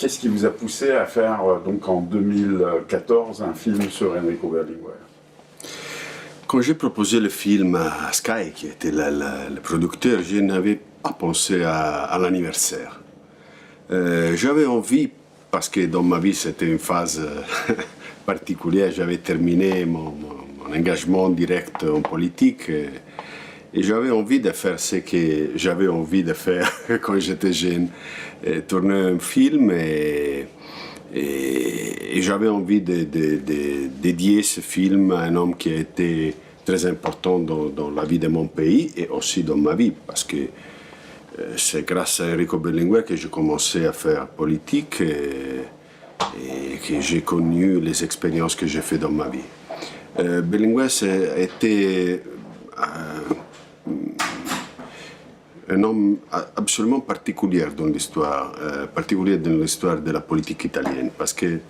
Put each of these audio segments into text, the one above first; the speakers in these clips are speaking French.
qu'est-ce qui vous a poussé à faire, donc en 2014, un film sur Enrico Berlinguer? Quand j'ai proposé le film à Sky, qui était le producteur, je n'avais pas pensé à l'anniversaire. J'avais envie, parce que dans ma vie c'était une phase particulière, j'avais terminé mon engagement direct en politique et j'avais envie de faire ce que j'avais envie de faire quand j'étais jeune, tourner un film et j'avais envie de dédier ce film à un homme qui a été très important dans la vie de mon pays et aussi dans ma vie, parce que c'est grâce à Enrico Berlinguer que j'ai commencé à faire politique et que j'ai connu les expériences que j'ai faites dans ma vie. Berlinguer a été un homme absolument particulier dans l'histoire de la politique italienne, parce que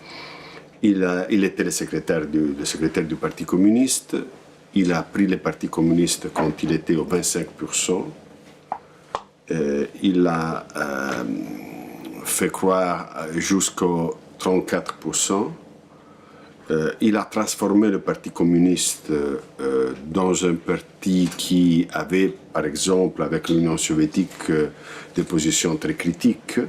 il était le secrétaire du Parti communiste. Il a pris le Parti communiste quand il était au 25%. Il a fait croire jusqu'au 34%. Il a transformé le Parti communiste dans un parti qui avait, par exemple, avec l'Union soviétique, des positions très critiques.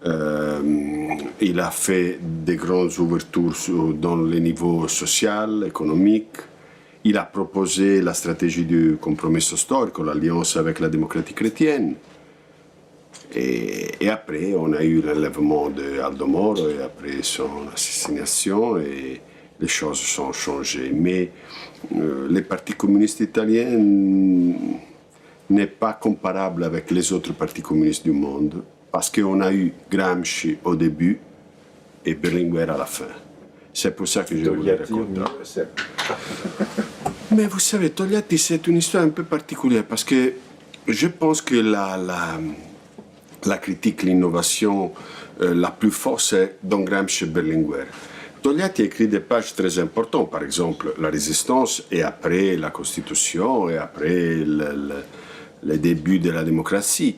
Il a fait de grandes ouvertures dans les niveaux social, économique. Il a proposé la stratégie du compromis historique, l'alliance avec la démocratie chrétienne. Et après, on a eu l'enlèvement d'Aldo Moro et après son assassination et les choses sont changées. Mais le Parti communiste italien n'est pas comparable avec les autres partis communistes du monde parce qu'on a eu Gramsci au début et Berlinguer à la fin. C'est pour ça que je voulais raconter. Mais vous savez, Togliatti, c'est une histoire un peu particulière parce que je pense que la critique, l'innovation la plus forte, c'est dans Gramsci et Berlinguer. Togliatti a écrit des pages très importantes, par exemple la résistance et après la Constitution et après le début de la démocratie.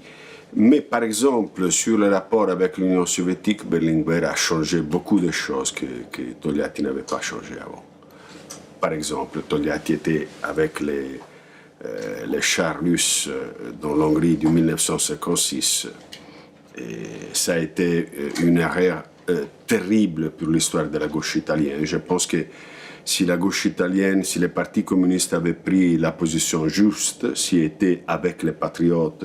Mais par exemple, sur le rapport avec l'Union soviétique, Berlinguer a changé beaucoup de choses que Togliatti n'avait pas changé avant. Par exemple, Togliatti était avec les chars russes dans l'Hongrie de 1956. Et ça a été une erreur terrible pour l'histoire de la gauche italienne. Je pense que si la gauche italienne, si les partis communistes avaient pris la position juste, s'ils étaient avec les patriotes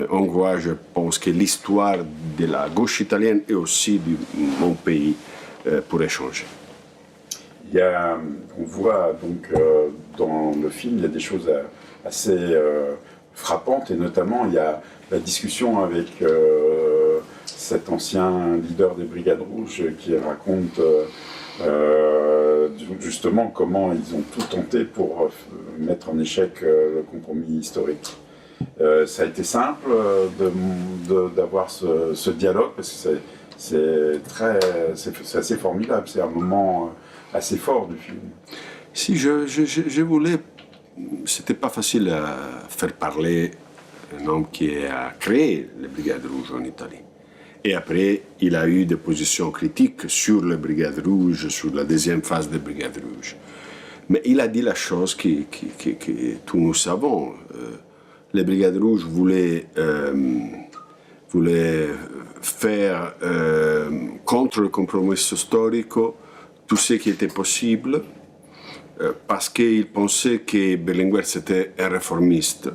hongrois, je pense que l'histoire de la gauche italienne et aussi de mon pays pourrait changer. On voit donc dans le film, il y a des choses assez frappantes et notamment il y a la discussion avec cet ancien leader des Brigades Rouges qui raconte justement comment ils ont tout tenté pour mettre en échec le compromis historique. Ça a été simple d'avoir ce dialogue parce que c'est assez formidable, c'est un moment assez fort du film. Si je voulais, c'était pas facile à faire parler un homme qui a créé les Brigades Rouges en Italie. Et après, il a eu des positions critiques sur les Brigades Rouges, sur la deuxième phase des Brigades Rouges. Mais il a dit la chose que tous nous savons. Les Brigades Rouges voulaient faire contre le compromis historique tout ce qui était possible parce qu'ils pensaient que Berlinguer c'était un réformiste.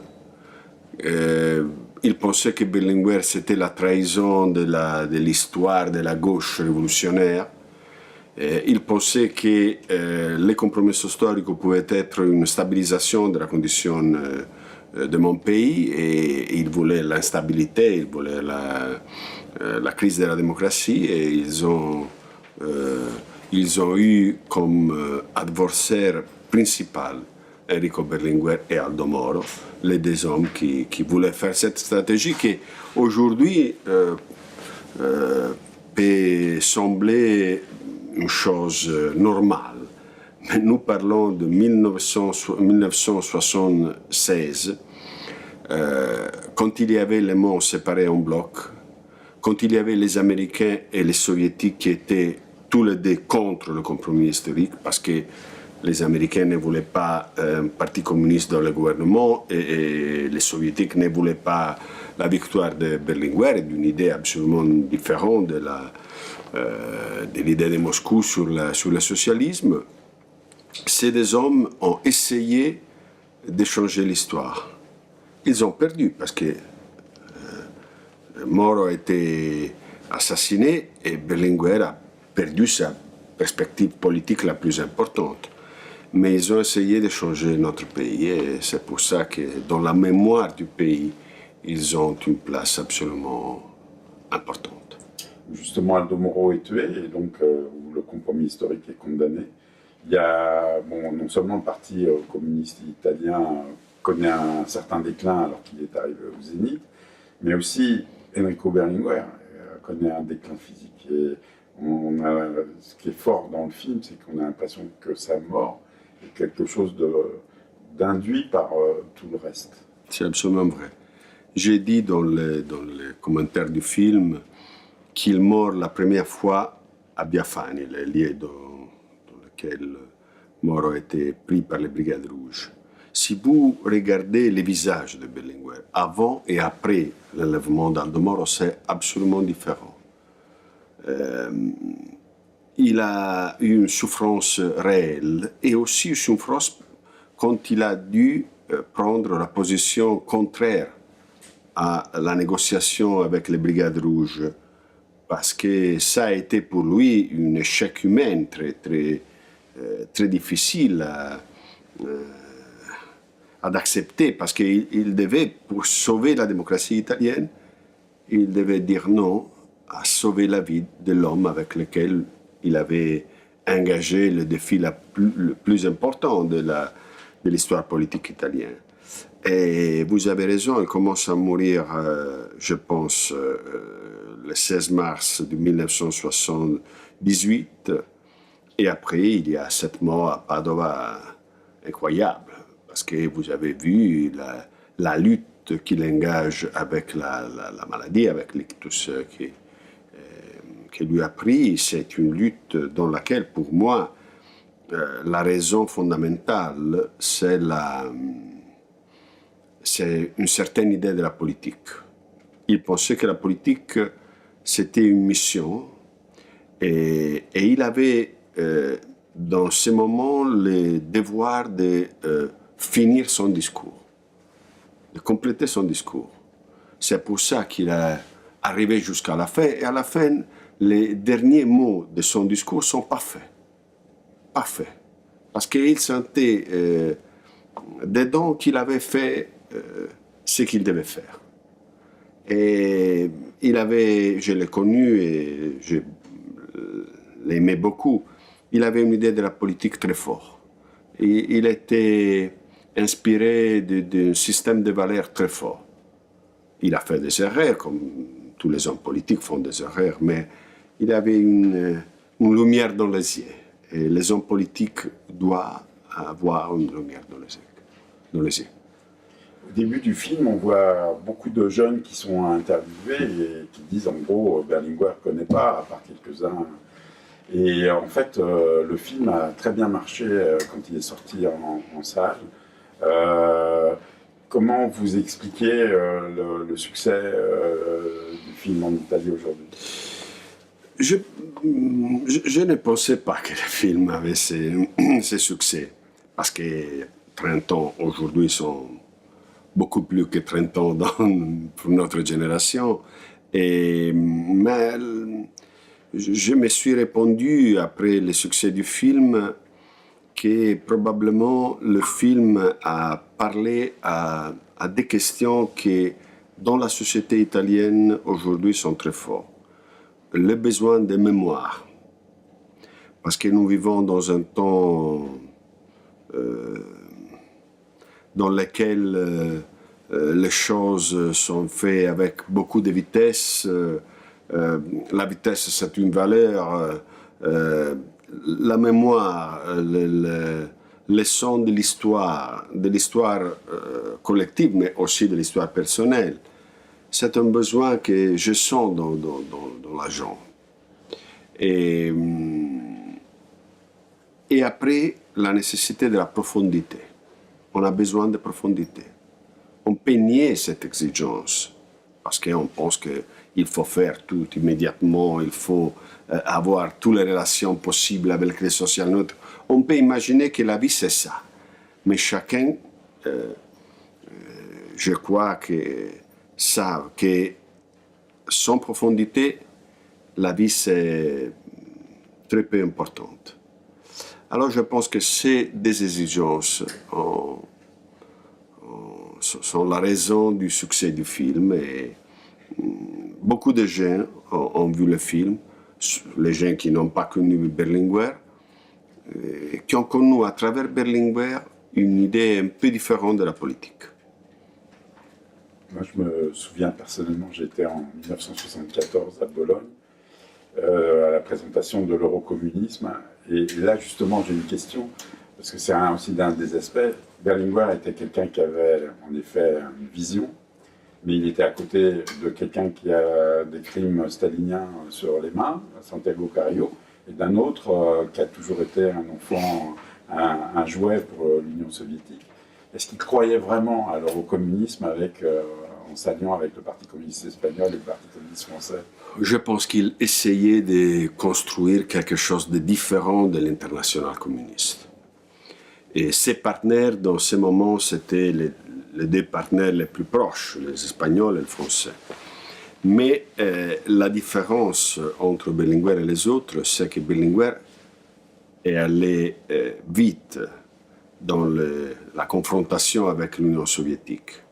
Ils pensaient que Berlinguer c'était la trahison de l'histoire de la gauche révolutionnaire. Ils pensaient que le compromis historique pouvait être une stabilisation de la condition de mon pays et ils voulaient l'instabilité, ils voulaient la crise de la démocratie et ils ont eu comme adversaire principal Enrico Berlinguer et Aldo Moro, les deux hommes qui voulaient faire cette stratégie qui aujourd'hui peut sembler une chose normale. Mais nous parlons de 1976, quand il y avait les monts séparés en blocs, quand il y avait les Américains et les Soviétiques qui étaient tous les deux contre le compromis historique, parce que les Américains ne voulaient pas un parti communiste dans le gouvernement et les Soviétiques ne voulaient pas la victoire de Berlinguer, d'une idée absolument différente de l'idée de Moscou sur le socialisme. Ces deux hommes ont essayé de changer l'histoire. Ils ont perdu parce que Moro a été assassiné et Berlinguer a perdu sa perspective politique la plus importante. Mais ils ont essayé de changer notre pays et c'est pour ça que dans la mémoire du pays, ils ont une place absolument importante. Justement, Aldo Moro est tué et donc le compromis historique est condamné. Il y a, bon, non seulement le parti communiste italien connaît un certain déclin alors qu'il est arrivé au zénith, mais aussi Enrico Berlinguer connaît un déclin physique. Et ce qui est fort dans le film, c'est qu'on a l'impression que sa mort est quelque chose d'induit par tout le reste. C'est absolument vrai. J'ai dit dans les commentaires du film qu'il meurt la première fois à Biafani, le lieu dans lequel Moro a été pris par les Brigades Rouges. Si vous regardez les visages de Berlinguer avant et après l'enlèvement d'Aldo Moro, c'est absolument différent. Il a eu une souffrance réelle et aussi une souffrance quand il a dû prendre la position contraire à la négociation avec les Brigades Rouges, parce que ça a été pour lui un échec humain très difficile à d'accepter, parce qu'il devait, pour sauver la démocratie italienne, il devait dire non à sauver la vie de l'homme avec lequel il avait engagé le défi le plus important de l'histoire politique italienne. Et vous avez raison, il commence à mourir, je pense, le 16 mars de 1978. Et après, il y a cette mort à Padova incroyable, parce que vous avez vu la lutte qu'il engage avec la maladie, avec l'ictus qui lui a pris. C'est une lutte dans laquelle, pour moi, la raison fondamentale, c'est une certaine idée de la politique. Il pensait que la politique, c'était une mission, et il avait, dans ce moment, le devoir de finir son discours, de compléter son discours. C'est pour ça qu'il est arrivé jusqu'à la fin, et à la fin, les derniers mots de son discours sont parfaits. Parfaits. Parce qu'il sentait dedans qu'il avait fait ce qu'il devait faire. Et il avait, je l'ai connu et je l'aimais beaucoup, il avait une idée de la politique très forte. Et il était inspiré d'un système de valeurs très fort. Il a fait des erreurs, comme tous les hommes politiques font des erreurs, mais il avait une lumière dans les yeux. Et les hommes politiques doivent avoir une lumière dans les yeux. Au début du film, on voit beaucoup de jeunes qui sont interviewés et qui disent en gros Berlinguer ne connaît pas, à part quelques-uns. Et en fait, le film a très bien marché quand il est sorti en salle. Comment vous expliquez le succès du film en Italie aujourd'hui ? Je ne pensais pas que le film avait ce succès, parce que 30 ans aujourd'hui sont beaucoup plus que 30 ans pour notre génération. Mais je me suis répondu, après le succès du film, que probablement le film a parlé à des questions qui, dans la société italienne aujourd'hui, sont très fortes. Le besoin de mémoire. Parce que nous vivons dans un temps dans lequel les choses sont faites avec beaucoup de vitesse. La vitesse, c'est une valeur. La mémoire, le son de l'histoire collective, mais aussi de l'histoire personnelle, C'est un besoin que je sens dans la gens. Et après, la nécessité de la profondité. On a besoin de profondité. On peut nier cette exigence parce qu'on pense qu'il faut faire tout immédiatement, il faut avoir toutes les relations possibles avec les social neutres. On peut imaginer que la vie c'est ça. Mais chacun, je crois que savent que sans profondité, la vie c'est très peu importante. Alors je pense que c'est des exigences sont la raison du succès du film. Et beaucoup de gens ont vu le film, les gens qui n'ont pas connu Berlinguer, qui ont connu à travers Berlinguer une idée un peu différente de la politique. Moi, je me souviens personnellement, j'étais en 1974 à Bologne, à la présentation de l'eurocommunisme. Et là, justement, j'ai une question, parce que c'est aussi d'un des aspects. Berlinguer était quelqu'un qui avait, en effet, une vision, mais il était à côté de quelqu'un qui a des crimes staliniens sur les mains, Santiago Carrillo, et d'un autre qui a toujours été un enfant, un jouet pour l'Union soviétique. Est-ce qu'il croyait vraiment à l'eurocommunisme en s'alliant avec le Parti communiste espagnol et le Parti communiste français? Je pense qu'il essayait de construire quelque chose de différent de l'international communiste. Et ses partenaires, dans ce moment, c'était les deux partenaires les plus proches, les Espagnols et les Français. Mais la différence entre Berlinguer et les autres, c'est que Berlinguer est allé vite dans la confrontation avec l'Union soviétique.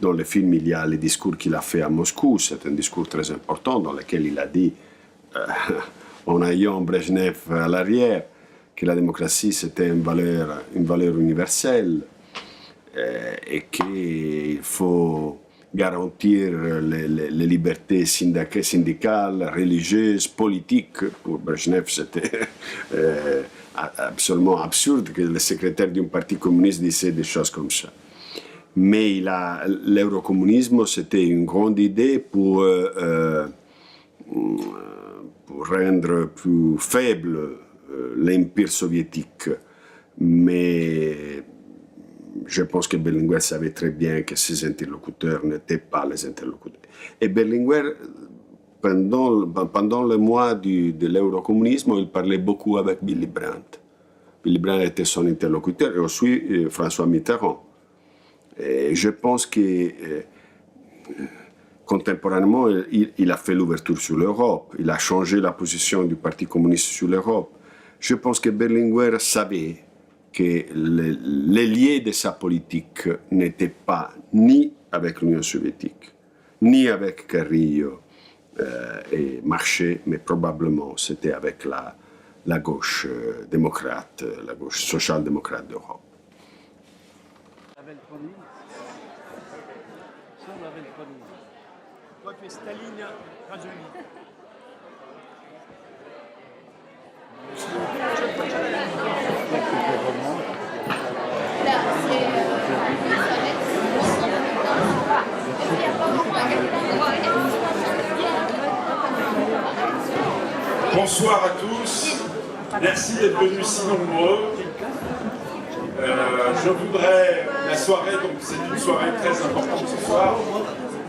Dans le film, il y a le discours qu'il a fait à Moscou. C'est un discours très important dans lequel il a dit, en ayant Brejnev à l'arrière, que la démocratie c'était une valeur universelle et qu'il faut garantir les libertés syndicales, religieuses, politiques. Pour Brejnev, c'était absolument absurde que le secrétaire d'un parti communiste disait des choses comme ça. Mais l'eurocommunisme, c'était une grande idée pour rendre plus faible l'Empire soviétique. Mais je pense que Berlinguer savait très bien que ses interlocuteurs n'étaient pas les interlocuteurs. Et Berlinguer, pendant le mois de l'eurocommunisme, il parlait beaucoup avec Willy Brandt. Willy Brandt était son interlocuteur, et aussi François Mitterrand. Et je pense que contemporainement, il a fait l'ouverture sur l'Europe, il a changé la position du Parti communiste sur l'Europe. Je pense que Berlinguer savait que les liens de sa politique n'étaient pas ni avec l'Union soviétique, ni avec Carrillo et Marché, mais probablement c'était avec la gauche démocrate, la gauche social-démocrate d'Europe. Toi, tu es Staline Razuli. Bonsoir à tous, merci d'être venus si nombreux. Je voudrais, la soirée, donc c'est une soirée très importante ce soir.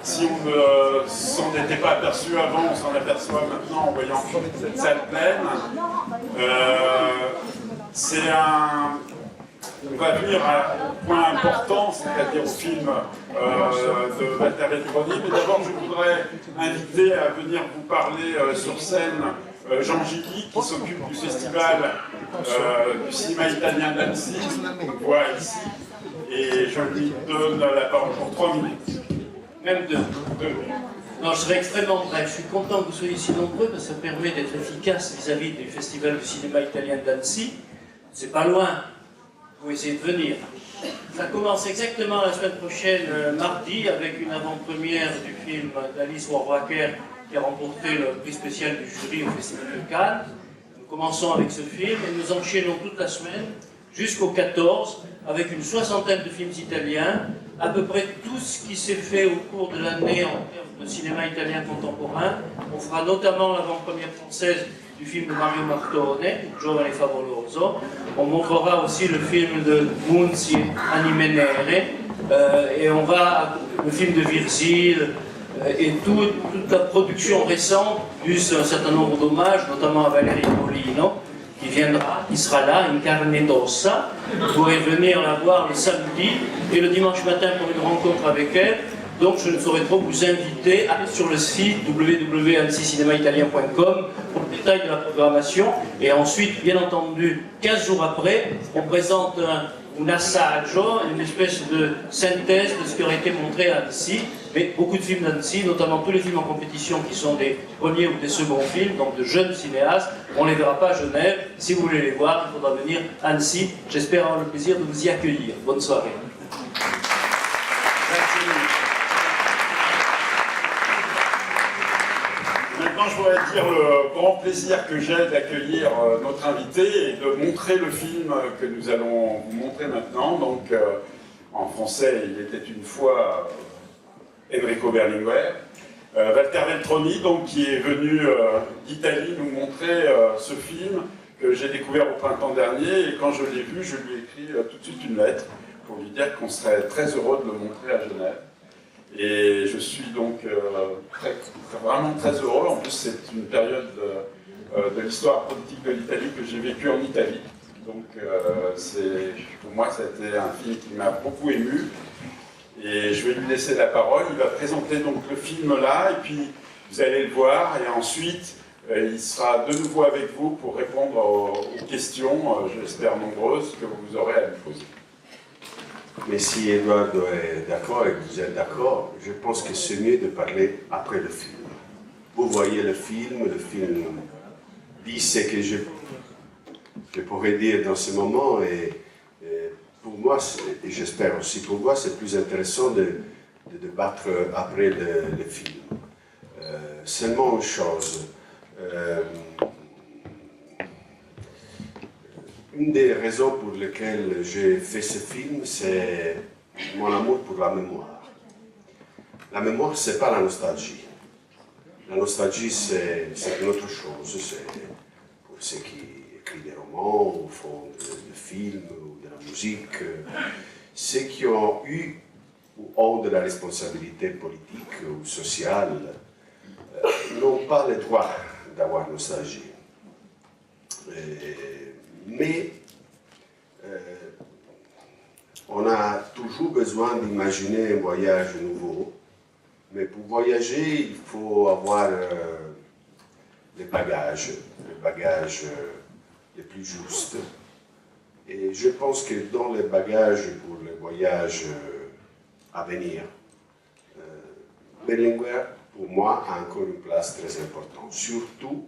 Si on ne s'en était pas aperçu avant, on s'en aperçoit maintenant en voyant cette salle pleine. On va venir à un point important, c'est-à-dire au film de Walter Veltroni. Mais d'abord, je voudrais inviter à venir vous parler sur scène Jean Gilly, qui s'occupe du festival du cinéma italien d'Annecy, qu'on voit ici. Et je lui donne la parole pour 3 minutes. Même deux. Non, je serai extrêmement bref. Je suis content que vous soyez si nombreux parce que ça permet d'être efficace vis-à-vis du Festival du cinéma italien d'Annecy. C'est pas loin. Vous pouvez essayer de venir. Ça commence exactement la semaine prochaine, mardi, avec une avant-première du film d'Alice Rohrwacher qui a remporté le prix spécial du jury au Festival de Cannes. Nous commençons avec ce film et nous enchaînons toute la semaine jusqu'au 14 avec une soixantaine de films italiens, à peu près tout ce qui s'est fait au cours de l'année en termes de cinéma italien contemporain. On fera notamment l'avant-première française du film de Mario Martone, Giovane Favoloso. On montrera aussi le film de Munzi, Anime Nere, et on va, le film de Virgile, et toute la production récente, plus un certain nombre d'hommages, notamment à Valerio Molino, qui viendra, qui sera là, in carne d'ossa. Vous pourrez venir la voir le samedi et le dimanche matin pour une rencontre avec elle. Donc je ne saurais trop vous inviter à aller sur le site www.annecycinémaitalien.com pour le détail de la programmation. Et ensuite, bien entendu, 15 jours après, on présente un assaggio, une espèce de synthèse de ce qui aurait été montré à Annecy. Mais beaucoup de films d'Annecy, notamment tous les films en compétition qui sont des premiers ou des seconds films, donc de jeunes cinéastes, on ne les verra pas à Genève. Si vous voulez les voir, il faudra venir à Annecy. J'espère avoir le plaisir de vous y accueillir. Bonne soirée. Maintenant, je voudrais dire le grand plaisir que j'ai d'accueillir notre invité et de montrer le film que nous allons vous montrer maintenant. Donc, en français, il était une fois Enrico Berlinguer. Walter Veltroni, donc, qui est venu d'Italie nous montrer ce film que j'ai découvert au printemps dernier. Et quand je l'ai vu, je lui ai écrit tout de suite une lettre pour lui dire qu'on serait très heureux de le montrer à Genève. Et je suis donc vraiment très heureux. En plus, c'est une période de l'histoire politique de l'Italie que j'ai vécue en Italie. Donc, pour moi, ça a été un film qui m'a beaucoup ému. Et je vais lui laisser la parole. Il va présenter donc le film là, et puis vous allez le voir. Et ensuite, il sera de nouveau avec vous pour répondre aux questions, j'espère nombreuses, que vous aurez à lui poser. Mais si Eduardo est d'accord et que vous êtes d'accord, je pense que c'est mieux de parler après le film. Vous voyez le film dit ce que je pourrais dire dans ce moment, et pour moi, et j'espère aussi pour moi, c'est plus intéressant de débattre après le film. Seulement une chose. Une des raisons pour lesquelles j'ai fait ce film, c'est mon amour pour la mémoire. La mémoire, ce n'est pas la nostalgie. La nostalgie, c'est une autre chose. C'est pour ceux qui écrivent des romans, ou font des films, ou de la musique. Ceux qui ont eu ou ont de la responsabilité politique ou sociale n'ont pas le droit d'avoir nostalgie. Mais on a toujours besoin d'imaginer un voyage nouveau. Mais pour voyager, il faut avoir les bagages les plus justes. Et je pense que dans les bagages pour les voyages à venir, Berlinguer, pour moi, a encore une place très importante, surtout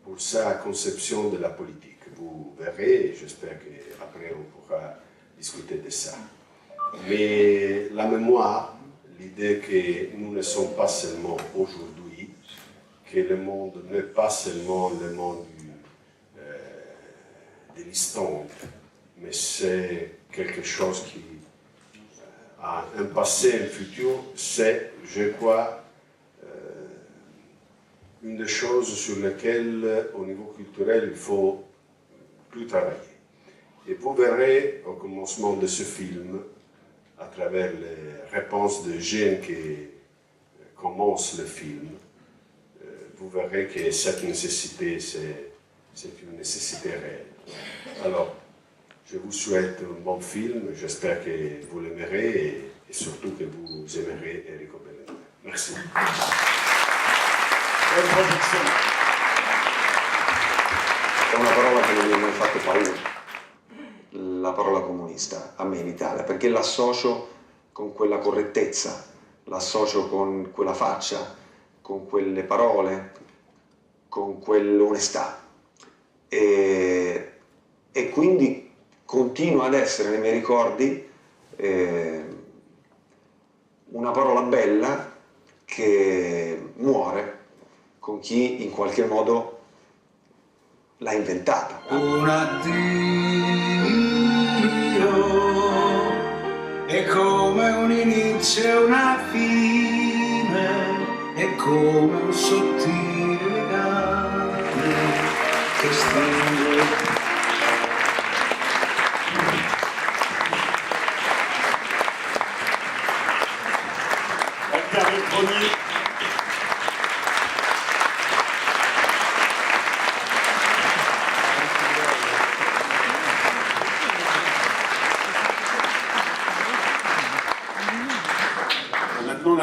pour sa conception de la politique. Vous verrez, et j'espère qu'après on pourra discuter de ça. Mais la mémoire, l'idée que nous ne sommes pas seulement aujourd'hui, que le monde n'est pas seulement le monde de l'instant, mais c'est quelque chose qui a un passé, un futur, c'est, je crois, une des choses sur lesquelles, au niveau culturel, il faut plus travailler. Et vous verrez au commencement de ce film, à travers les réponses de jeunes qui commencent le film, vous verrez que cette nécessité, c'est une nécessité réelle. Alors, je vous souhaite un bon film, j'espère que vous l'aimerez et surtout que vous aimerez Enrico Berlinguer. Merci. Bonne projection. È una parola che non mi ha mai fatto paura, la parola comunista, a me in Italia, perché l'associo con quella correttezza, l'associo con quella faccia, con quelle parole, con quell'onestà. E quindi continua ad essere nei miei ricordi una parola bella che muore con chi in qualche modo l'ha inventata. Un addio è come un inizio e una fine, come un sottile legame che stringe. Walter Veltroni. Maintenant,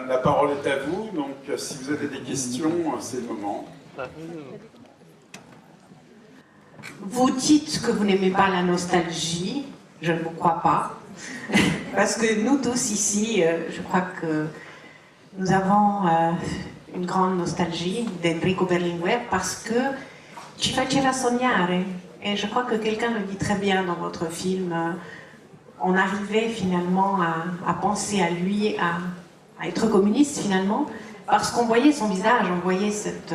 la parole est à vous. Donc, si vous avez des questions, c'est le moment. Vous dites que vous n'aimez pas la nostalgie, je ne vous crois pas, parce que nous tous ici, je crois que nous avons une grande nostalgie d'Enrico Berlinguer parce que ci faceva sognare, et je crois que quelqu'un le dit très bien dans votre film, on arrivait finalement à penser à lui, à être communiste finalement, parce qu'on voyait son visage, on voyait cette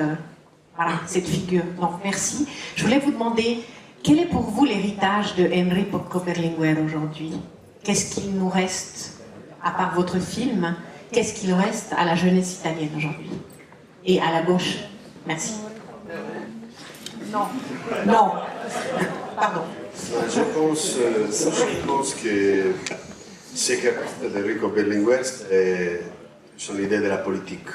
figure. Donc merci. Je voulais vous demander, quel est pour vous l'héritage de Enrico Berlinguer aujourd'hui? Qu'est-ce qu'il nous reste, à part votre film, qu'est-ce qu'il reste à la jeunesse italienne aujourd'hui? Et à la gauche? Merci. Non. Non. Pardon. Je pense que ce qui reste d'Enrico Berlinguer, c'est son idée de la politique.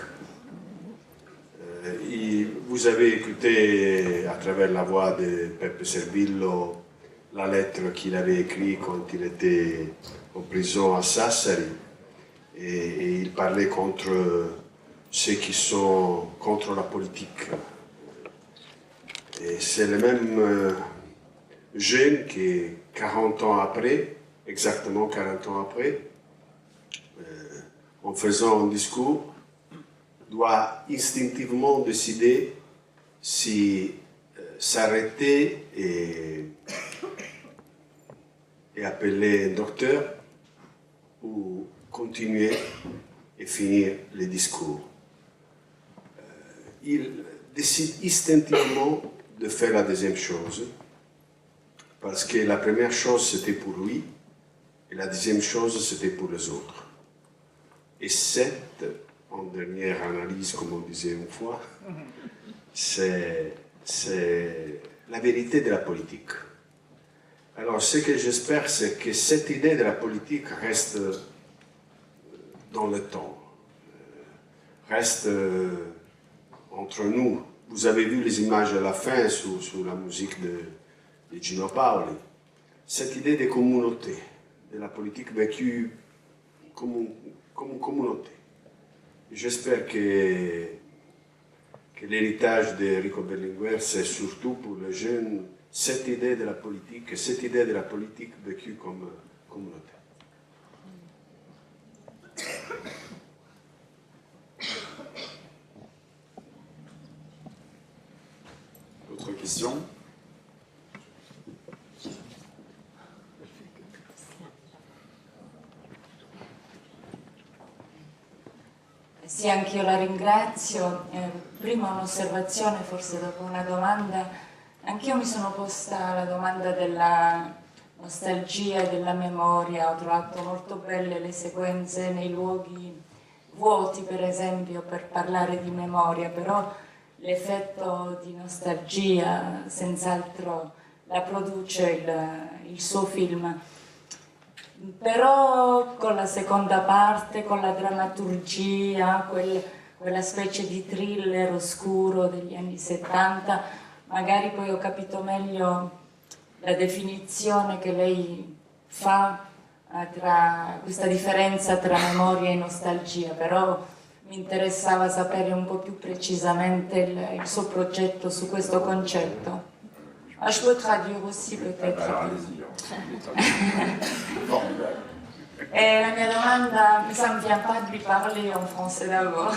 Vous avez écouté à travers la voix de Peppe Servillo la lettre qu'il avait écrite quand il était en prison à Sassari et il parlait contre ceux qui sont contre la politique. Et c'est le même jeune qui, 40 ans après, exactement 40 ans après, en faisant un discours, doit instinctivement décider si s'arrêter et appeler un docteur ou continuer et finir le discours. Il décide instinctivement de faire la deuxième chose, parce que la première chose c'était pour lui et la deuxième chose c'était pour les autres. Et cette, en dernière analyse, comme on disait une fois, c'est la vérité de la politique. Alors, ce que j'espère, c'est que cette idée de la politique reste dans le temps, reste entre nous. Vous avez vu les images à la fin sous la musique de Gino Paoli. Cette idée de communauté, de la politique vécue comme une communauté. J'espère que l'héritage d'Enrico Berlinguer, c'est surtout pour les jeunes cette idée de la politique vécue comme communauté. D'autres questions? Sì, anch'io la ringrazio. Prima un'osservazione, forse dopo una domanda. Anch'io mi sono posta la domanda della nostalgia e della memoria. Ho trovato molto belle le sequenze nei luoghi vuoti, per esempio, per parlare di memoria, però l'effetto di nostalgia senz'altro la produce il suo film. Però con la seconda parte, con la drammaturgia, quella specie di thriller oscuro degli anni 70, magari poi ho capito meglio la definizione che lei fa tra questa differenza tra memoria e nostalgia, però mi interessava sapere un po' più precisamente il suo progetto su questo concetto. Ah, je peux traduire aussi peut-être. Et la mia domanda, ça ne me vient pas de lui parler en français d'abord.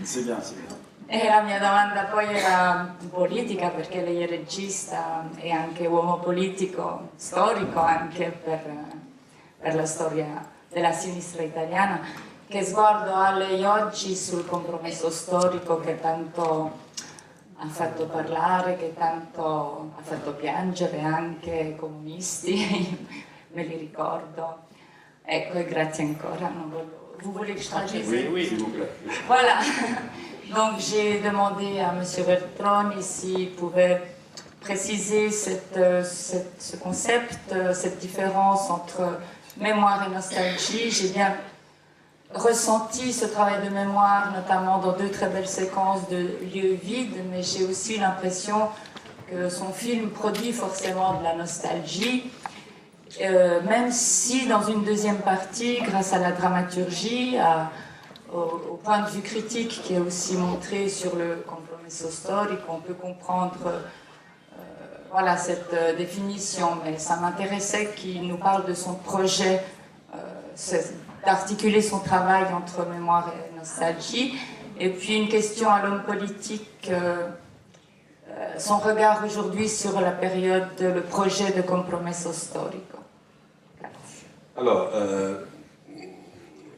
C'est bien, c'est bien. E la mia domanda poi era politica, perché lei è regista e anche uomo politico, storico anche per la storia della sinistra italiana. Che sguardo ha lei oggi sul compromesso storico che tanto ha fatto parlare, che tanto ha fatto piangere anche comunisti, me li ricordo. Ecco, e grazie ancora, non voglio Vous voulez que je traduise? Oui, S'il vous plaît. Voilà. Donc j'ai demandé à M. Veltroni s'il pouvait préciser ce concept, cette différence entre mémoire et nostalgie. J'ai bien ressenti ce travail de mémoire, notamment dans 2 très belles séquences de lieux vides, mais j'ai aussi l'impression que son film produit forcément de la nostalgie, même si dans une deuxième partie, grâce à la dramaturgie, au point de vue critique qui est aussi montré sur le compromesso storico, on peut comprendre voilà, cette définition, mais ça m'intéressait qu'il nous parle de son projet, d'articuler son travail entre mémoire et nostalgie. Et puis une question à l'homme politique, son regard aujourd'hui sur la période, le projet de compromesso storico. Alors,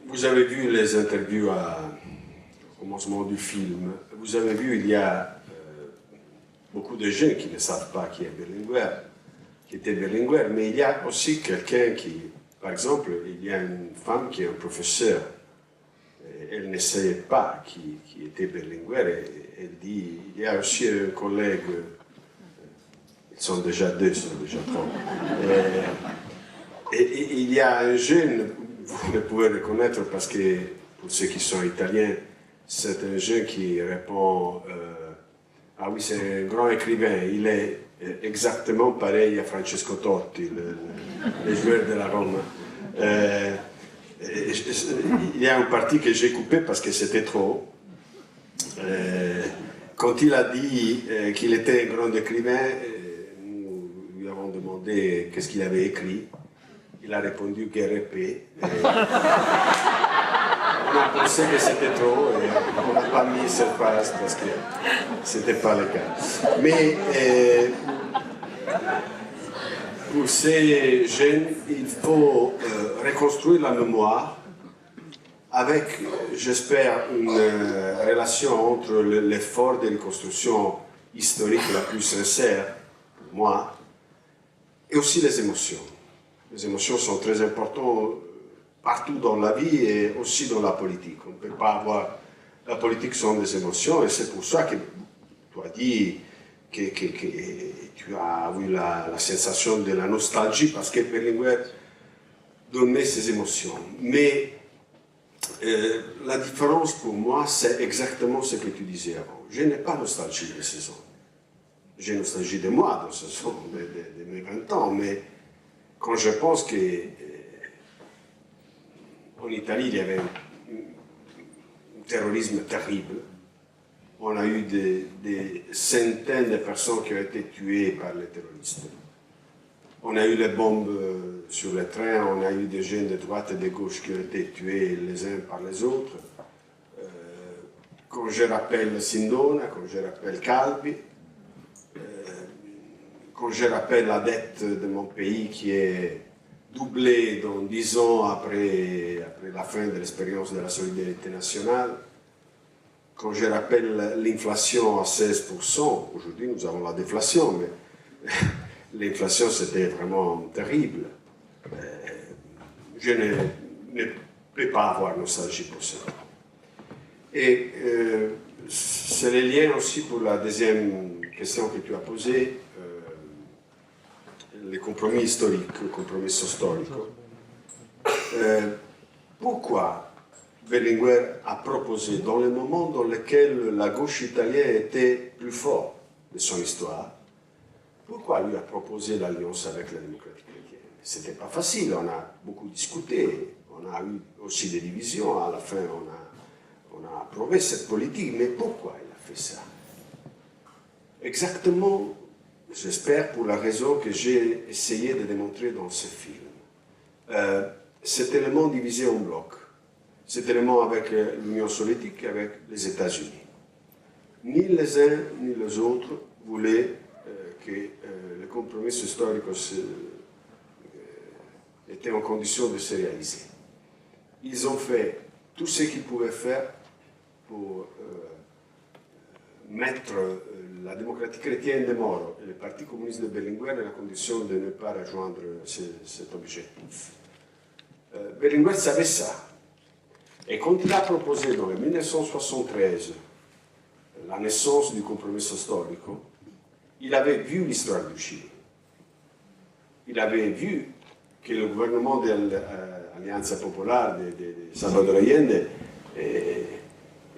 vous avez vu les interviews au commencement du film. Vous avez vu, il y a beaucoup de gens qui ne savent pas qui est Berlinguer, qui était Berlinguer, mais il y a aussi quelqu'un qui, par exemple, il y a une femme qui est un professeur. Elle ne savait pas qui était Berlinguer. Et elle dit, il y a aussi un collègue, ils sont déjà 2, ils sont déjà 3. Et il y a un jeune, vous le pouvez reconnaître parce que pour ceux qui sont italiens, c'est un jeune qui répond ah oui, c'est un grand écrivain, il est exactement pareil à Francesco Totti, le joueur de la Rome. Il y a une partie que j'ai coupée parce que c'était trop. Quand il a dit qu'il était un grand écrivain, nous lui avons demandé qu'est-ce qu'il avait écrit. Il a répondu GRP. On a pensé que c'était trop et on n'a pas mis cette phrase parce que ce n'était pas le cas. Mais pour ces jeunes, il faut reconstruire la mémoire avec, j'espère, une relation entre l'effort de reconstruction historique la plus sincère, pour moi, et aussi les émotions. Les émotions sont très importantes partout dans la vie et aussi dans la politique. On ne peut pas avoir... La politique sont des émotions et c'est pour ça que tu as dit que tu as eu la sensation de la nostalgie parce que Berlinguer donnait ces émotions. Mais la différence pour moi, c'est exactement ce que tu disais avant. Je n'ai pas nostalgie de ces hommes. J'ai nostalgie de moi dans ce sens, de mes 20 ans, mais quand je pense que en Italie, il y avait un terrorisme terrible. On a eu des centaines de personnes qui ont été tuées par les terroristes. On a eu les bombes sur les trains, on a eu des jeunes de droite et de gauche qui ont été tués les uns par les autres. Quand je rappelle Sindona, quand je rappelle Calvi, quand je rappelle la dette de mon pays qui est doublée dans 10 ans après la fin de l'expérience de la solidarité nationale, quand je rappelle l'inflation à 16%, aujourd'hui nous avons la déflation, mais l'inflation c'était vraiment terrible. Je ne peux pas avoir nostalgie pour ça. Et c'est le lien aussi pour la deuxième question que tu as posée, le compromis historique, le compromesso storico. Pourquoi Berlinguer a proposé, dans le moment dans lequel la gauche italienne était plus forte de son histoire, pourquoi lui a proposé l'alliance avec la démocratie chrétienne? C'était pas facile, on a beaucoup discuté, on a eu aussi des divisions, à la fin on a approuvé cette politique, mais pourquoi il a fait ça? Exactement, j'espère, pour la raison que j'ai essayé de démontrer dans ce film. Cet élément divisé en blocs, cet élément avec l'Union soviétique et avec les États-Unis. Ni les uns ni les autres voulaient que le compromis historique était en condition de se réaliser. Ils ont fait tout ce qu'ils pouvaient faire pour mettre la démocratie chrétienne de Moro et le Parti communiste de Berlinguer dans la condition de ne pas rejoindre cet objectif. Berlinguer savait ça. Et quand il a proposé dans le 1973 la naissance du compromesso storico, il avait vu l'histoire du Chili. Il avait vu que le gouvernement de l'Allianza Popolare de Salvador Allende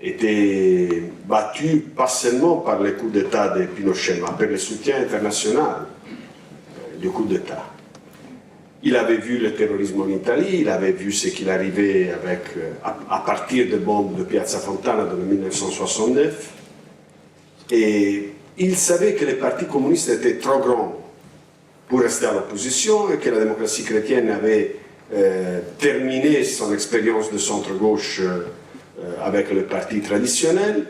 était battu pas seulement par le coup d'État de Pinochet, mais par le soutien international du coup d'État. Il avait vu le terrorisme en Italie, il avait vu ce qu'il arrivait avec, à partir des bombes de Piazza Fontana de 1969, et il savait que le Parti communiste était trop grand pour rester à l'opposition et que la démocratie chrétienne avait terminé son expérience de centre-gauche avec le parti traditionnel.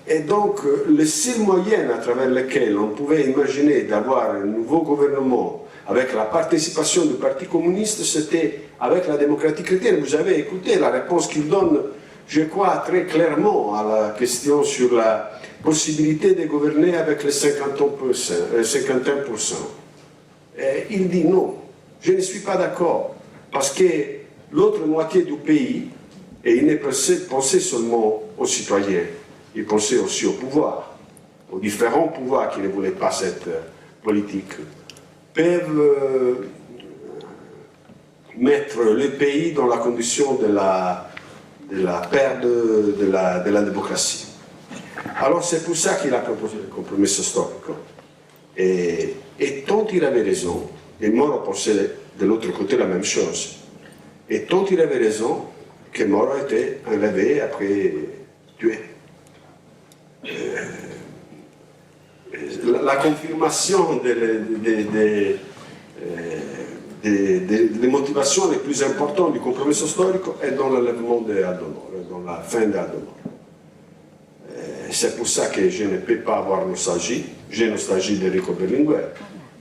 Et donc, le seul moyen à travers lequel on pouvait imaginer d'avoir un nouveau gouvernement avec la participation du Parti communiste, c'était avec la démocratie chrétienne. Vous avez écouté la réponse qu'il donne, je crois, très clairement à la question sur la possibilité de gouverner avec les 51%. Et il dit non, je ne suis pas d'accord, parce que l'autre moitié du pays, et il ne pensait seulement aux citoyens, il pensait aussi au pouvoir, aux différents pouvoirs qui ne voulaient pas cette politique, peuvent mettre le pays dans la condition de la perte de la démocratie. Alors c'est pour ça qu'il a proposé le compromesso storico. Et tant il avait raison, et Moro pensait de l'autre côté la même chose, et tant il avait raison que Moro a été enlevé après tué. La confirmation des motivations les plus importantes du compromesso storico est dans l'enlèvement d'Aldo Moro, dans la fin d'Aldo Moro. C'est pour ça que je ne peux pas avoir nostalgie. J'ai nostalgie d'Enrico Berlinguer.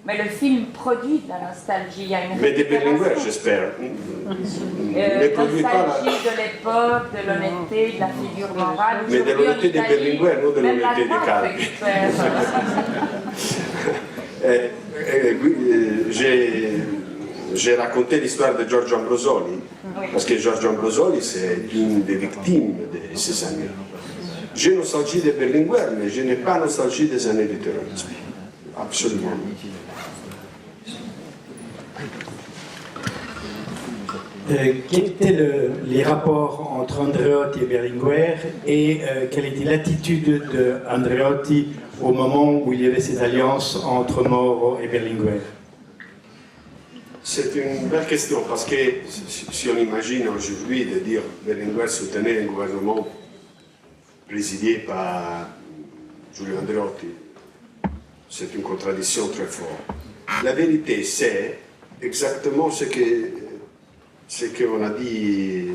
Mais le film produit de la nostalgie. Il y a une Mais de Berlinguer, j'espère. Nostalgie de l'époque, de l'honnêteté, de la figure morale. Mais de l'honnêteté de Berlinguer, non de l'honnêteté de Calvi. J'ai raconté l'histoire de Giorgio Ambrosoli, parce que Giorgio Ambrosoli, c'est une des victimes de ces années. J'ai nostalgie de Berlinguer, mais je n'ai pas nostalgie des années du terrorisme. Absolument. Quels étaient les rapports entre Andreotti et Berlinguer et quelle était l'attitude d'Andreotti au moment où il y avait ces alliances entre Moro et Berlinguer? C'est une belle question parce que si on imagine aujourd'hui de dire que Berlinguer soutenait un gouvernement présidé par Giulio Andreotti, c'est une contradiction très forte. La vérité, c'est exactement ce qu'on a dit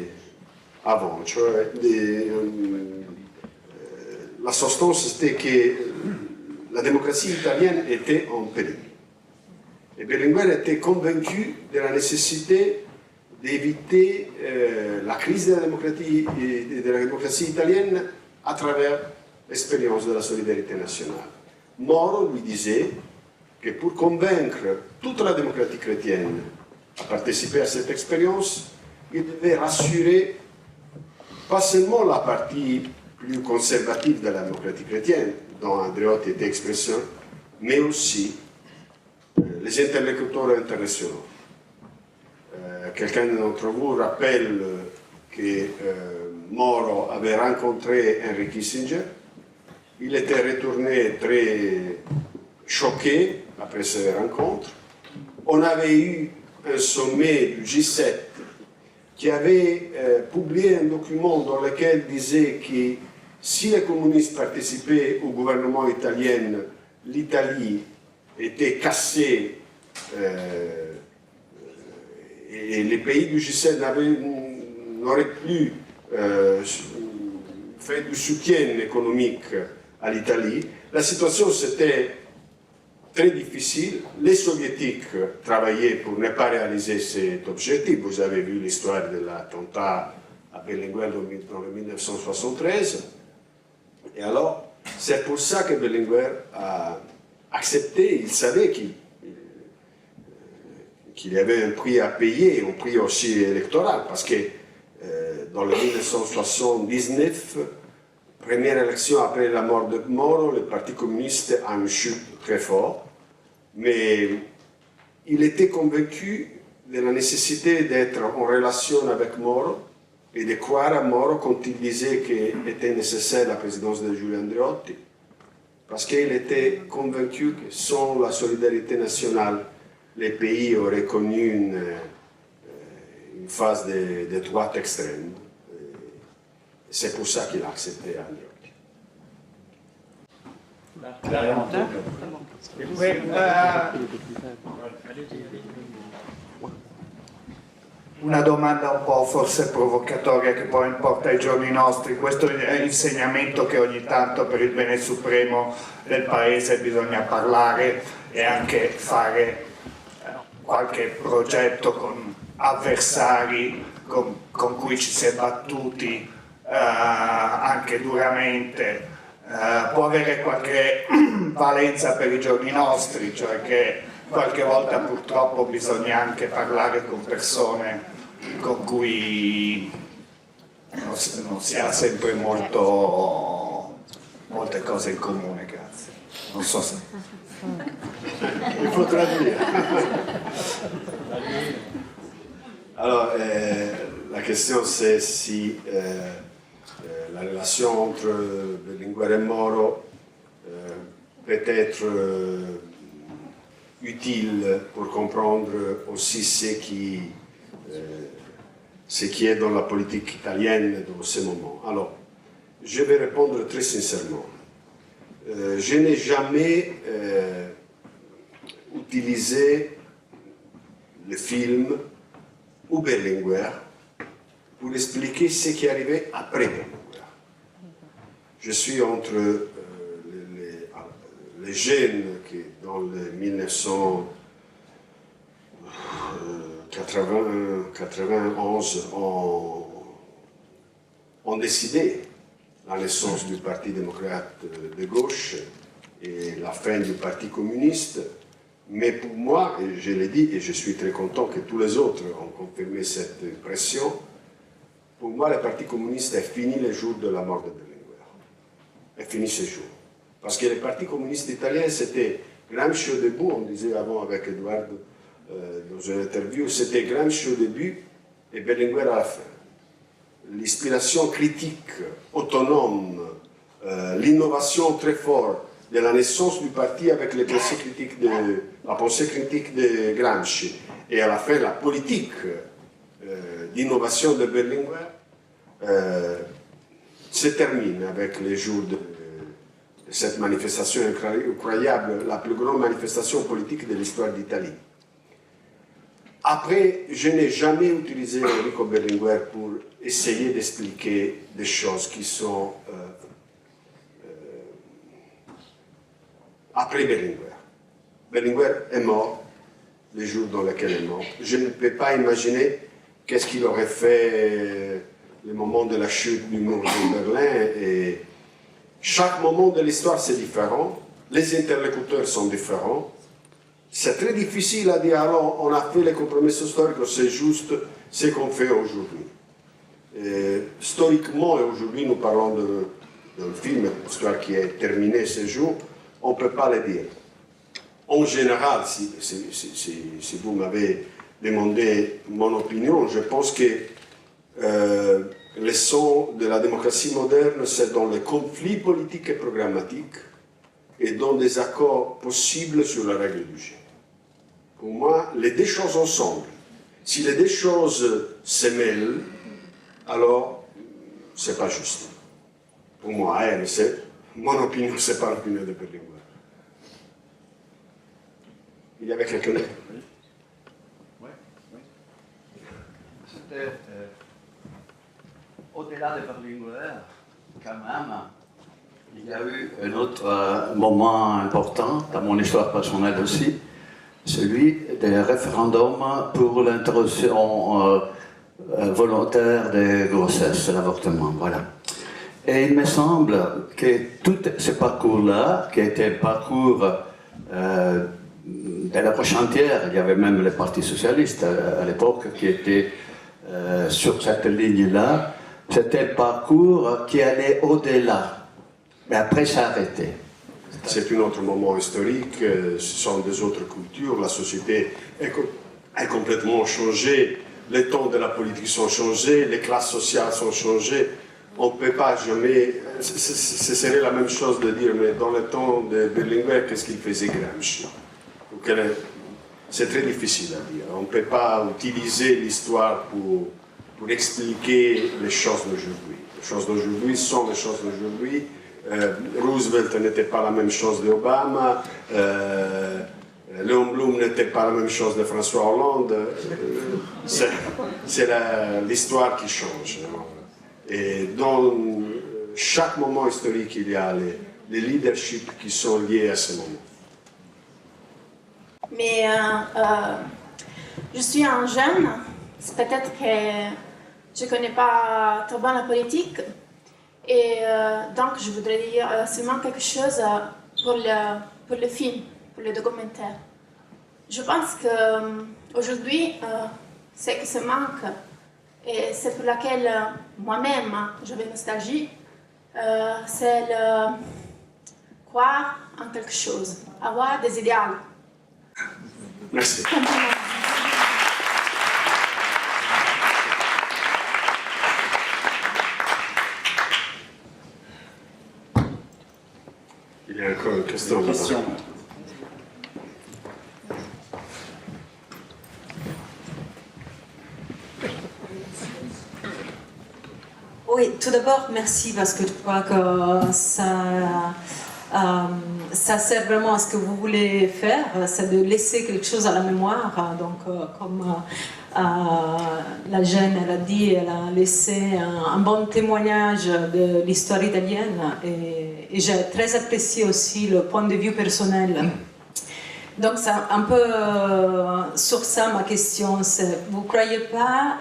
avant. Cioè, la sostanza c'était que la démocratie italienne était en péril. Et Berlinguer était convaincu de la nécessité d'éviter la crise de la démocratie italienne à travers l'expérience de la solidarité nationale. Moro lui disait que pour convaincre toute la démocratie chrétienne à participer à cette expérience, il devait rassurer pas seulement la partie plus conservative de la démocratie chrétienne, dont Andreotti était expression, mais aussi les interlocuteurs internationaux. Quelqu'un d'entre vous rappelle que Moro avait rencontré Henry Kissinger. Il était retourné très choqué après cette rencontre. On avait eu un sommet du G7 qui avait publié un document dans lequel disait que si les communistes participaient au gouvernement italien, l'Italie était cassée et les pays du G7 n'auraient plus fait du soutien économique à l'Italie. La situation c'était très difficile. Les soviétiques travaillaient pour ne pas réaliser cet objectif. Vous avez vu l'histoire de l'attentat à Berlinguer dans le 1973. Et alors, c'est pour ça que Berlinguer a accepté. Il savait qu'il y avait un prix à payer, un prix aussi électoral, parce que dans le 1979, première élection après la mort de Moro, le Parti communiste a une chute très forte, mais il était convaincu de la nécessité d'être en relation avec Moro et de croire à Moro quand il disait qu'il était nécessaire la présidence de Giulio Andreotti, parce qu'il était convaincu que sans la solidarité nationale, les pays auraient connu une phase de droite extrême. C'est pour ça qu'il a accepté Andreotti. Una domanda un po' forse provocatoria che poi importa ai giorni nostri. Questo è l'insegnamento che ogni tanto per il bene supremo del paese bisogna parlare e anche fare qualche progetto con avversari con cui ci si è battuti anche duramente. Può avere qualche valenza per i giorni nostri, cioè che qualche volta purtroppo bisogna anche parlare con persone con cui non si ha sempre molte cose in comune, grazie. Non so se... Il faut traduire. Alors, la question c'est si la relation entre Berlinguer et Moro peut être utile pour comprendre aussi ce qui est dans la politique italienne dans ce moment. Alors, je vais répondre très sincèrement. Je n'ai jamais utilisé le film ou Berlinguer pour expliquer ce qui est arrivé après Berlinguer. Je suis entre les jeunes qui, dans le 1991, ont décidé la naissance du Parti démocrate de gauche et la fin du Parti communiste. Mais pour moi, et je l'ai dit, et je suis très content que tous les autres ont confirmé cette impression, pour moi, le Parti communiste est fini le jour de la mort de Berlinguer. Est fini ce jour. Parce que le Parti communiste italien, c'était Gramsci au début, on disait avant avec Eduardo dans une interview, c'était Gramsci au début et Berlinguer à la fin. L'inspiration critique, autonome, l'innovation très forte de la naissance du parti avec la pensée critique de Gramsci et à la fin la politique d'innovation de Berlinguer se termine avec les jours de cette manifestation incroyable, la plus grande manifestation politique de l'histoire d'Italie. Après, je n'ai jamais utilisé Enrico Berlinguer pour essayer d'expliquer des choses qui sont après Berlinguer. Berlinguer est mort les jours dans lesquels il est mort. Je ne peux pas imaginer qu'est-ce qu'il aurait fait le moment de la chute du mur de Berlin. Et chaque moment de l'histoire, c'est différent. Les interlocuteurs sont différents. C'est très difficile à dire, alors on a fait les compromis historiques, c'est juste ce qu'on fait aujourd'hui. Historiquement, et aujourd'hui nous parlons d'un film, une histoire qui est terminée ce jour, on ne peut pas le dire. En général, si vous m'avez demandé mon opinion, je pense que le son de la démocratie moderne, c'est dans les conflits politiques et programmatiques et dans des accords possibles sur la règle du jeu. Pour moi, les deux choses ensemble. Si les deux choses se mêlent, alors c'est pas juste. Pour moi, mon opinion, c'est pas l'opinion de Berlinguer. Il y avait quelqu'un d'autre. Oui. C'était au-delà de Berlinguer, quand même, il y a eu un autre moment important dans mon histoire personnelle aussi, celui des référendums pour l'interruption volontaire des grossesses, l'avortement, voilà. Et il me semble que tout ce parcours-là, qui était un parcours de l'approche entière, il y avait même le Parti socialiste à l'époque qui était sur cette ligne-là, C'était le parcours qui allait au-delà. Mais après, ça a arrêté. C'est un autre moment historique, ce sont des autres cultures, la société a complètement changé, les temps de la politique sont changés, les classes sociales sont changées. On ne peut pas jamais, ce serait la même chose de dire, mais dans le temps de Berlinguer, qu'est-ce qu'il faisait Gramsci? C'est très difficile à dire. On ne peut pas utiliser l'histoire pour expliquer les choses d'aujourd'hui. Les choses d'aujourd'hui sont les choses d'aujourd'hui. Roosevelt n'était pas la même chose d'Obama, Léon Blum n'était pas la même chose de François Hollande. C'est l'histoire qui change. Et dans chaque moment historique, il y a les leaderships qui sont liés à ce moment. Mais je suis un jeune, peut-être que je ne connais pas trop bien la politique. Et donc, je voudrais dire seulement quelque chose pour le film, pour le documentaire. Je pense qu'aujourd'hui, ce qui se manque, et c'est pour laquelle moi-même j'avais nostalgie, c'est croire en quelque chose, avoir des idéaux. Merci. Il y a encore une question. Oui, tout d'abord, merci parce que je crois que ça sert vraiment à ce que vous voulez faire, c'est de laisser quelque chose à la mémoire. Donc, comme la jeune, elle a dit, elle a laissé un bon témoignage de l'histoire italienne et j'ai très apprécié aussi le point de vue personnel. Donc, c'est un peu sur ça ma question. Vous ne croyez pas,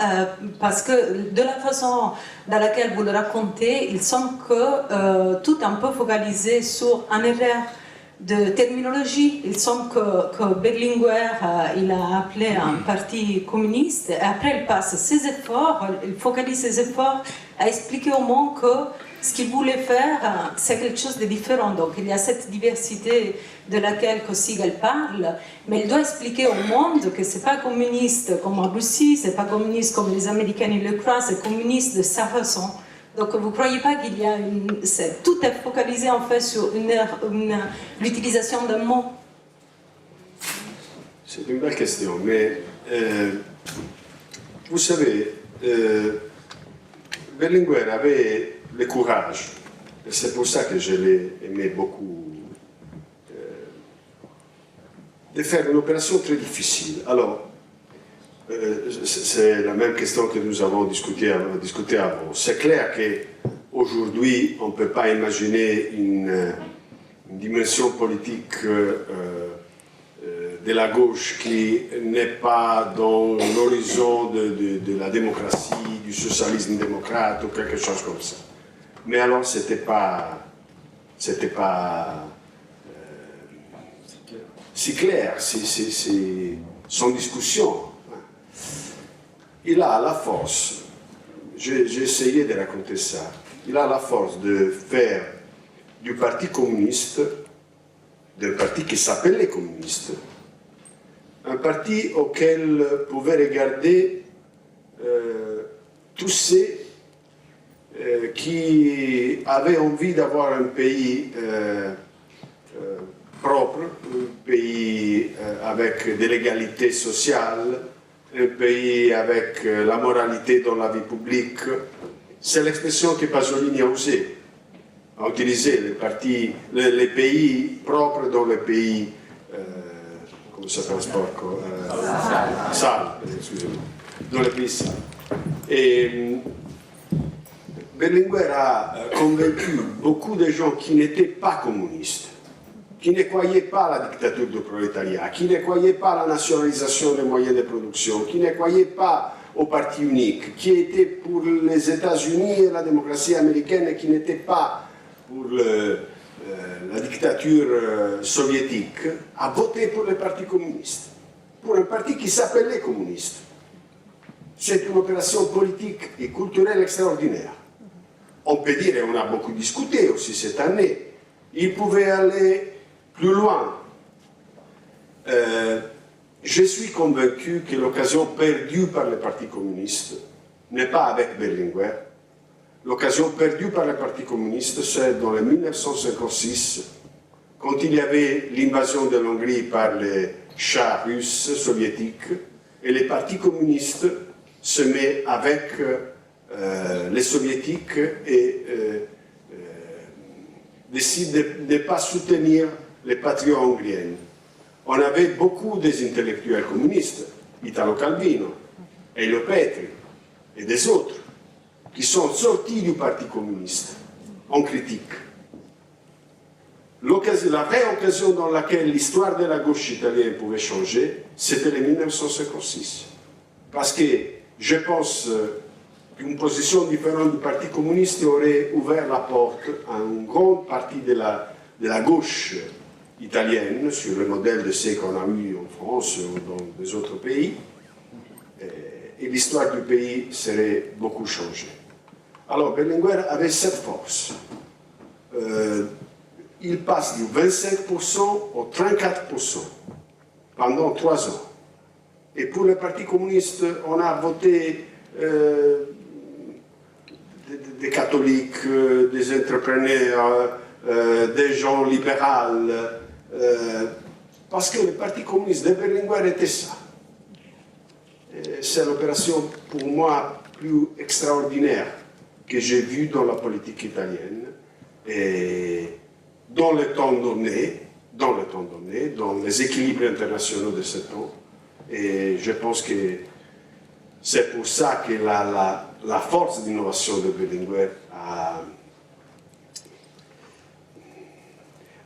parce que de la façon dans laquelle vous le racontez, il semble que tout est un peu focalisé sur un erreur de terminologie. Il semble que Berlinguer, il a appelé un parti communiste, et après il passe ses efforts, il focalise ses efforts à expliquer au monde que ce qu'il voulait faire, c'est quelque chose de différent. Donc il y a cette diversité de laquelle Kosygin parle, mais il doit expliquer au monde que ce n'est pas communiste comme en Russie, ce n'est pas communiste comme les Américains le croient, c'est communiste de sa façon. Donc vous ne croyez pas qu'il y a tout est focalisé en fait sur l'utilisation d'un mot? C'est une belle question, mais vous savez, Berlinguer avait le courage, et c'est pour ça que je l'ai aimé beaucoup, de faire une opération très difficile. Alors, c'est la même question que nous avons discuté avant. C'est clair qu'aujourd'hui, on ne peut pas imaginer une dimension politique de la gauche qui n'est pas dans l'horizon de la démocratie, du socialisme démocrate ou quelque chose comme ça. Mais alors, c'était pas si clair, c'est sans discussion. Il a la force, j'ai essayé de raconter ça, il a la force de faire du parti communiste, d'un parti qui s'appelait communiste, un parti auquel pouvaient regarder tous ceux qui avaient envie d'avoir un pays propre, un pays avec de l'égalité sociale, un pays avec la moralité dans la vie publique. C'est l'expression que Pasolini a utilisé les pays propres dans les pays, comment ça s'appelle sporco? Sales, excusez-moi, dans les pays sales. Et Berlinguer a convaincu beaucoup de gens qui n'étaient pas communistes, qui ne croyaient pas à la dictature du prolétariat, qui ne croyaient pas à la nationalisation des moyens de production, qui ne croyaient pas au parti unique, qui étaient pour les États-Unis et la démocratie américaine et qui n'étaient pas pour la dictature soviétique, a voté pour le parti communiste, pour un parti qui s'appelait communiste. c'est une opération politique et culturelle extraordinaire. On peut dire, et on a beaucoup discuté aussi cette année, il pouvait aller plus loin. Je suis convaincu que l'occasion perdue par le Parti communiste n'est pas avec Berlinguer. L'occasion perdue par le Parti communiste, c'est dans le 1956, quand il y avait l'invasion de l'Hongrie par les chars russes soviétiques, et le Parti communiste se met avec les soviétiques et décide de ne pas soutenir les patriotes hongriens. On avait beaucoup des intellectuels communistes, Italo Calvino, Elio Petri et des autres, qui sont sortis du Parti communiste en critique. La vraie occasion dans laquelle l'histoire de la gauche italienne pouvait changer, c'était le 1956. Parce que je pense qu'une position différente du Parti communiste aurait ouvert la porte à une grande partie de la gauche italienne, sur le modèle de ce qu'on a eu en France ou dans les autres pays, et l'histoire du pays serait beaucoup changée. Alors Berlinguer avait cette force. Il passe du 25% au 34% pendant 3 ans. Et pour le Parti communiste, on a voté des catholiques, des entrepreneurs, des gens libéraux, parce que le Parti communiste de Berlinguer était ça. C'est l'opération pour moi plus extraordinaire que j'ai vue dans la politique italienne, et dans le temps donné, dans les équilibres internationaux de ce temps. Et je pense que c'est pour ça que la force d'innovation de Berlinguer a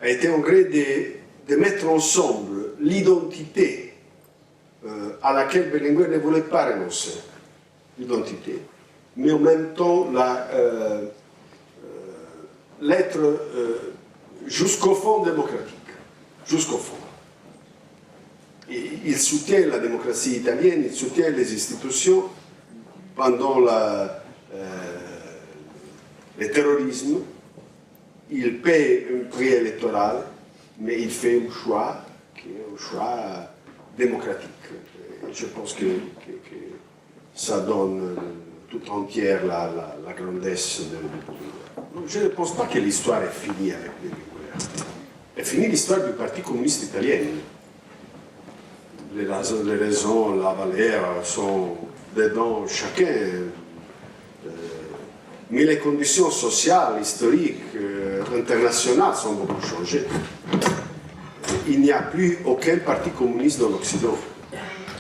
été en gré de mettre ensemble l'identité à laquelle Berlinguer ne voulait pas renoncer, l'identité, mais en même temps l'être jusqu'au fond démocratique, jusqu'au fond. Et il soutient la démocratie italienne, il soutient les institutions pendant le terrorisme. Il paie un prix électoral, mais il fait un choix qui est un choix démocratique. Et je pense que ça donne tout entière la grandesse de Berlinguer. Je ne pense pas que l'histoire est finie avec Berlinguer. Est finie l'histoire du Parti communiste italien. Les raisons, la valeur sont dedans chacun. Mais les conditions sociales, historiques, internationales sont beaucoup changées. Il n'y a plus aucun parti communiste dans l'Occident.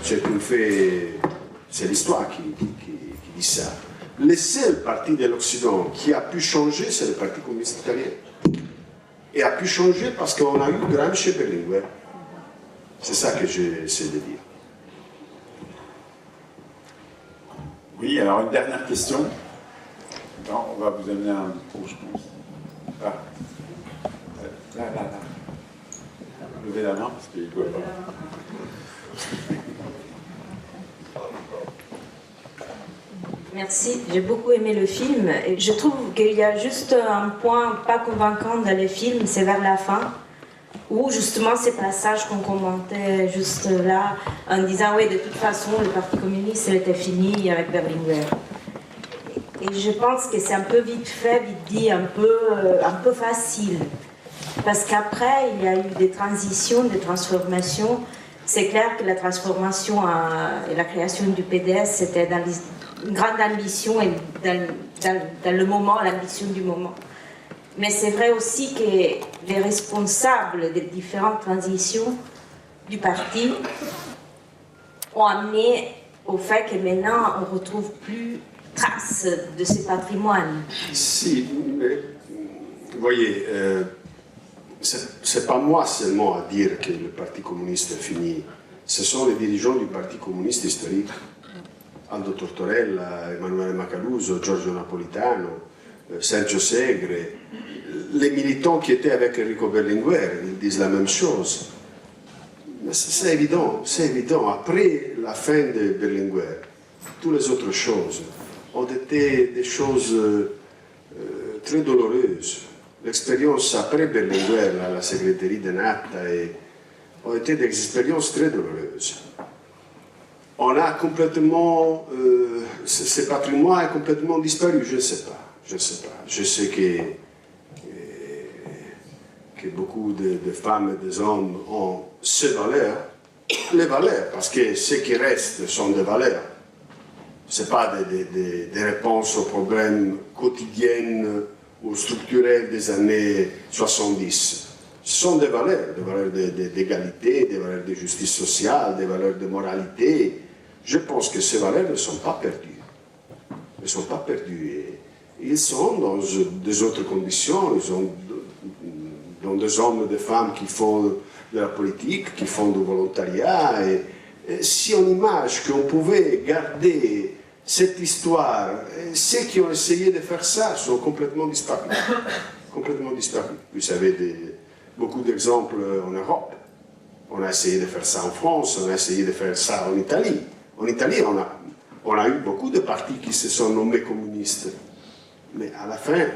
C'est un fait, c'est l'histoire qui dit ça. Le seul parti de l'Occident qui a pu changer, c'est le Parti communiste italien. Et a pu changer parce qu'on a eu Gramsci et Berlinguer. C'est ça que j'essaie de dire. Oui, alors une dernière question. Non, on va vous amener un micro, je pense. Ah. Là. Levez la main parce qu'il ne voit pas. Merci, j'ai beaucoup aimé le film. Et je trouve qu'il y a juste un point pas convaincant dans le film, c'est vers la fin, où justement ces passages qu'on commentait juste là, en disant oui, de toute façon, le Parti communiste, il était fini avec Berlinguer. Et je pense que c'est un peu vite fait, vite dit, un peu facile. Parce qu'après, il y a eu des transitions, des transformations. C'est clair que la transformation et la création du PDS, c'était dans une grande ambition et dans le moment, l'ambition du moment. Mais c'est vrai aussi que les responsables des différentes transitions du parti ont amené au fait que maintenant, on ne retrouve plus trace de ce patrimoine. Si, mais, vous voyez, c'est pas moi seulement à dire que le Parti communiste est fini. Ce sont les dirigeants du Parti communiste historique. Aldo Tortorella, Emanuele Macaluso, Giorgio Napolitano, Sergio Segre, les militants qui étaient avec Enrico Berlinguer, ils disent la même chose. Mais c'est évident, c'est évident. Après la fin de Berlinguer, toutes les autres choses ont été des choses très douloureuses. L'expérience après Berlinguer, à la secrétaire de Natta, ont été des expériences très douloureuses. On a complètement, ce patrimoine a complètement disparu, je ne sais pas. Je sais que beaucoup de femmes et des hommes ont ces valeurs, les valeurs, parce que ce qui reste sont des valeurs. Ce n'est pas des réponses aux problèmes quotidiens ou structurels des années 70. Ce sont des valeurs d'égalité, des valeurs de justice sociale, des valeurs de moralité. Je pense que ces valeurs ne sont pas perdues. Ne sont pas perdues. Ils sont dans des autres conditions, ils sont dans des hommes et des femmes qui font de la politique, qui font du volontariat. Et si on imagine qu'on pouvait garder cette histoire, ceux qui ont essayé de faire ça sont complètement disparus. Complètement disparus. Vous avez beaucoup d'exemples en Europe. On a essayé de faire ça en France, on a essayé de faire ça en Italie. En Italie, on a eu beaucoup de partis qui se sont nommés communistes. Mais à la fin,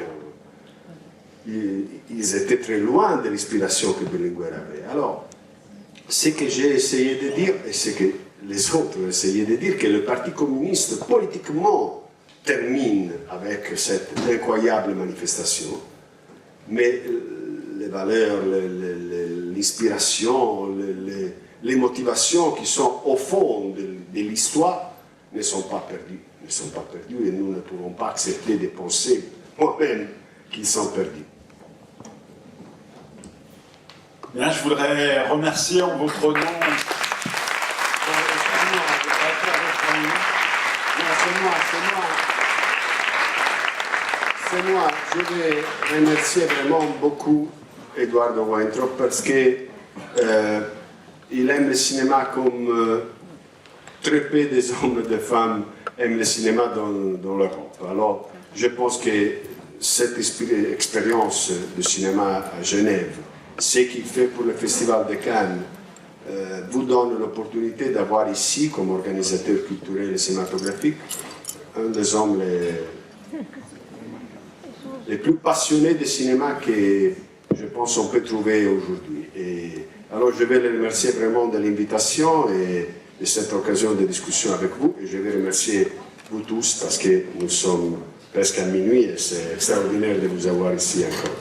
ils étaient très loin de l'inspiration que Berlinguer avait. Alors, ce que j'ai essayé de dire, et ce que les autres ont essayé de dire, que le Parti communiste, politiquement, termine avec cette incroyable manifestation, mais les valeurs, l'inspiration, les motivations qui sont au fond de l'histoire ne sont pas perdues. Ne sont pas perdus et nous ne pouvons pas accepter de penser moi-même qu'ils sont perdus. Bien, je voudrais remercier en votre nom. C'est moi. Je vais remercier vraiment beaucoup Eduardo Weintraub parce qu'il aime le cinéma comme très peu des hommes et des femmes aiment le cinéma dans l'Europe. Alors, je pense que cette expérience de cinéma à Genève, ce qu'il fait pour le Festival de Cannes, vous donne l'opportunité d'avoir ici, comme organisateur culturel et cinématographique, un des hommes les plus passionnés de cinéma que je pense on peut trouver aujourd'hui. Et alors, je vais les remercier vraiment de l'invitation et de cette occasion de discussion avec vous. Et je vais remercier vous tous parce que nous sommes presque à minuit et c'est extraordinaire de vous avoir ici encore.